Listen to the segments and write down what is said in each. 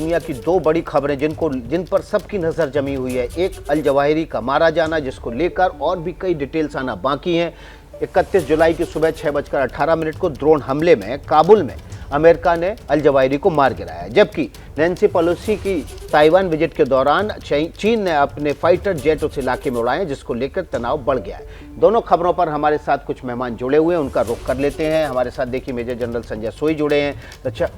दुनिया की दो बड़ी खबरें जिन पर सबकी नज़र जमी हुई है। एक अल जवाहिरी का मारा जाना, जिसको लेकर और भी कई डिटेल्स आना बाकी हैं। 31 जुलाई की सुबह 6:18 को ड्रोन हमले में काबुल में अमेरिका ने अल जवाहिरी को मार गिराया, जबकि नैन्सी पेलोसी की ताइवान विजिट के दौरान चीन ने अपने फाइटर जेट उस इलाके में उड़ाए, जिसको लेकर तनाव बढ़ गया है। दोनों खबरों पर हमारे साथ कुछ मेहमान जुड़े हुए हैं, उनका रुख कर लेते हैं। हमारे साथ देखिए मेजर जनरल संजय सोई जुड़े हैं,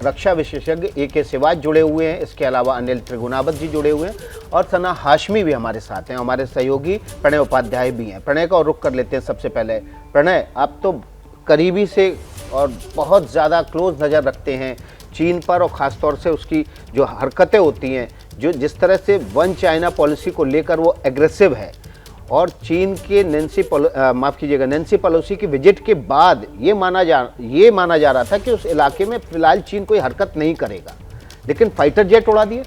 रक्षा विशेषज्ञ AK सिवाज जुड़े हुए हैं, इसके अलावा अनिल त्रिगुणावत जी जुड़े हुए हैं और सना हाशमी भी हमारे साथ हैं। हमारे सहयोगी प्रणय उपाध्याय भी हैं। प्रणय का रुख कर लेते हैं। सबसे पहले प्रणय, आप तो करीबी से और बहुत ज़्यादा क्लोज नज़र रखते हैं चीन पर, और ख़ासतौर से उसकी जो हरकतें होती हैं, जो जिस तरह से वन चाइना पॉलिसी को लेकर वो एग्रेसिव है, और चीन के नैन्सी पेलोसी की विजिट के बाद ये माना जा रहा था कि उस इलाके में फिलहाल चीन कोई हरकत नहीं करेगा, लेकिन फाइटर जेट उड़ा दिए।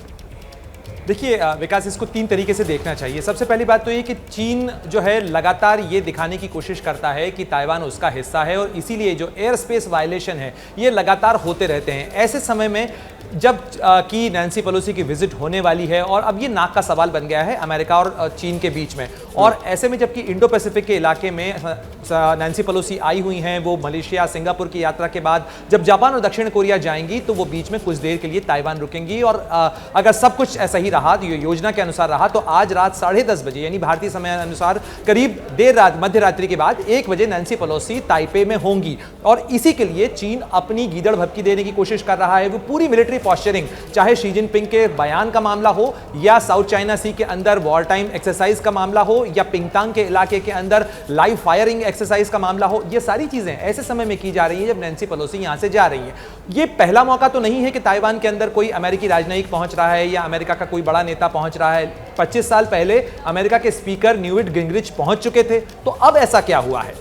देखिए विकास, इसको तीन तरीके से देखना चाहिए। सबसे पहली बात तो ये कि चीन जो है लगातार ये दिखाने की कोशिश करता है कि ताइवान उसका हिस्सा है, और इसीलिए जो एयर स्पेस वायलेशन है ये लगातार होते रहते हैं। ऐसे समय में जब कि नैन्सी पेलोसी की विजिट होने वाली है, और अब ये नाक का सवाल बन गया है अमेरिका और चीन के बीच में, और ऐसे में जबकि इंडो पैसिफिक के इलाके में नैन्सी पेलोसी आई हुई हैं, वो मलेशिया सिंगापुर की यात्रा के बाद जब जापान और दक्षिण कोरिया जाएंगी तो वो बीच में कुछ देर के लिए ताइवान रुकेंगी, और अगर सब कुछ ऐसा ही रहा, योजना के अनुसार रहा, तो आज रात 10:30 बजे यानी भारतीय समय अनुसार करीब देर रात मध्य रात्रि के बाद 1 बजे नैन्सी पेलोसी ताइपे में होंगी। और इसी के लिए चीन अपनी गीदड़ भभकी देने की कोशिश कर रहा है। वो पूरी मिलिट्री पॉस्चरिंग, चाहे शी जिनपिंग के बयान का मामला हो, या साउथ चाइना सी के अंदर वॉर टाइम एक्सरसाइज का मामला हो, या पिंगतांग के इलाके के अंदर लाइव फायरिंग एक्सरसाइज का मामला हो, ये सारी चीजें ऐसे समय में की जा रही है जब नैन्सी पेलोसी यहां से जा रही है। ये पहला मौका तो नहीं है कि ताइवान के अंदर कोई अमेरिकी राजनयिक पहुंच रहा है या अमेरिका का कोई बड़ा नेता पहुंच रहा है। 25 साल पहले अमेरिका के स्पीकर न्यूट गिंगरिच पहुंच चुके थे, तो अब ऐसा क्या हुआ है?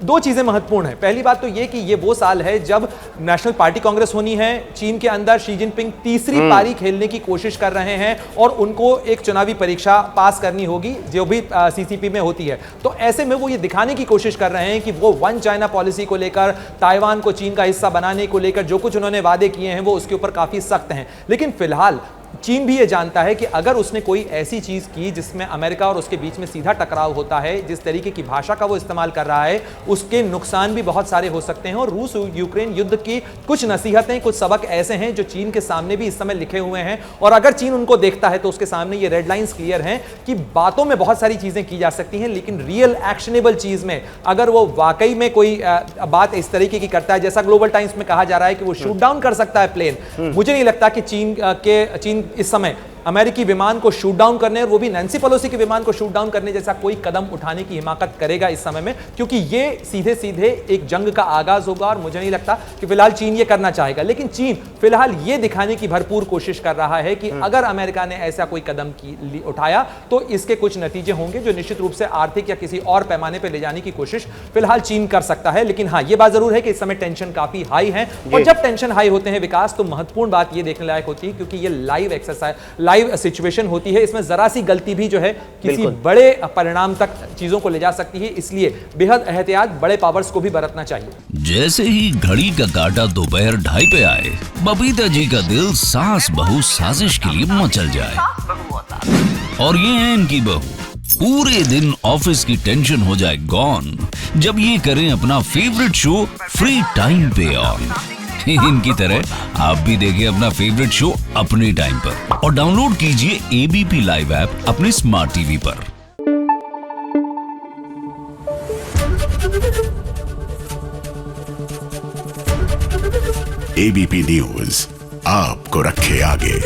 दो चीजें महत्वपूर्ण है। पहली बात तो यह कि ये वो साल है जब नेशनल पार्टी कांग्रेस होनी है चीन के अंदर। शी जिनपिंग तीसरी पारी खेलने की कोशिश कर रहे हैं, और उनको एक चुनावी परीक्षा पास करनी होगी जो भी CCP में होती है। तो ऐसे में वो ये दिखाने की कोशिश कर रहे हैं कि वो वन चाइना पॉलिसी को लेकर, ताइवान को चीन का हिस्सा बनाने को लेकर जो कुछ उन्होंने वादे किए हैं वो उसके ऊपर काफी सख्त हैं। लेकिन फिलहाल चीन भी ये जानता है कि अगर उसने कोई ऐसी चीज की जिसमें अमेरिका और उसके बीच में सीधा टकराव होता है, जिस तरीके की भाषा का वो इस्तेमाल कर रहा है, उसके नुकसान भी बहुत सारे हो सकते हैं। और रूस यूक्रेन युद्ध की कुछ नसीहतें, कुछ सबक ऐसे हैं जो चीन के सामने भी इस समय लिखे हुए हैं, और अगर चीन उनको देखता है तो उसके सामने ये रेड लाइंस क्लियर हैं कि बातों में बहुत सारी चीजें की जा सकती हैं, लेकिन रियल एक्शनेबल चीज में अगर वो वाकई में कोई बात इस तरीके की करता है, जैसा ग्लोबल टाइम्स में कहा जा रहा है कि वो शूट डाउन कर सकता है प्लेन, मुझे नहीं लगता कि चीन इस समय अमेरिकी विमान को शूट डाउन करने, और वो भी नैन्सी पेलोसी के विमान को शूट डाउन करने जैसा कोई कदम उठाने की हिमाकत करेगा इस समय में, क्योंकि ये सीधे सीधे एक जंग का आगाज होगा, और मुझे नहीं लगता कि फिलहाल चीन ये करना चाहेगा। लेकिन चीन फिलहाल ये दिखाने की भरपूर कोशिश कर रहा है कि अगर अमेरिका ने ऐसा कोई कदम उठाया तो इसके कुछ नतीजे होंगे जो निश्चित रूप से आर्थिक या किसी और पैमाने पर ले जाने की कोशिश फिलहाल चीन कर सकता है। लेकिन हाँ, ये बात जरूर है कि इस समय टेंशन काफी हाई है, और जब टेंशन हाई होते हैं विकास, तो महत्वपूर्ण बात ये देखने लायक होती है, क्योंकि ये लाइव एक्सरसाइज, लाइव सिचुएशन होती है। इसमें जरा सी गलती भी जो है किसी बड़े परिणाम तक चीजों को ले जा सकती है, इसलिए बेहद एहतियात बड़े पावर्स को भी बरतना चाहिए। जैसे ही घड़ी का काटा दोपहर 2:30 पे आए, बबीता जी का दिल सास बहू साजिश के लिए मचल जाए। और ये है इनकी बहू, पूरे दिन ऑफिस की टेंशन हो जाए गॉन जब ये करें अपना फेवरेट शो फ्री टाइम पे ऑन। इनकी तरह आप भी देखिए अपना फेवरेट शो अपने टाइम पर, और डाउनलोड कीजिए ABP लाइव ऐप अपने स्मार्ट टीवी पर। ABP न्यूज आपको रखे आगे।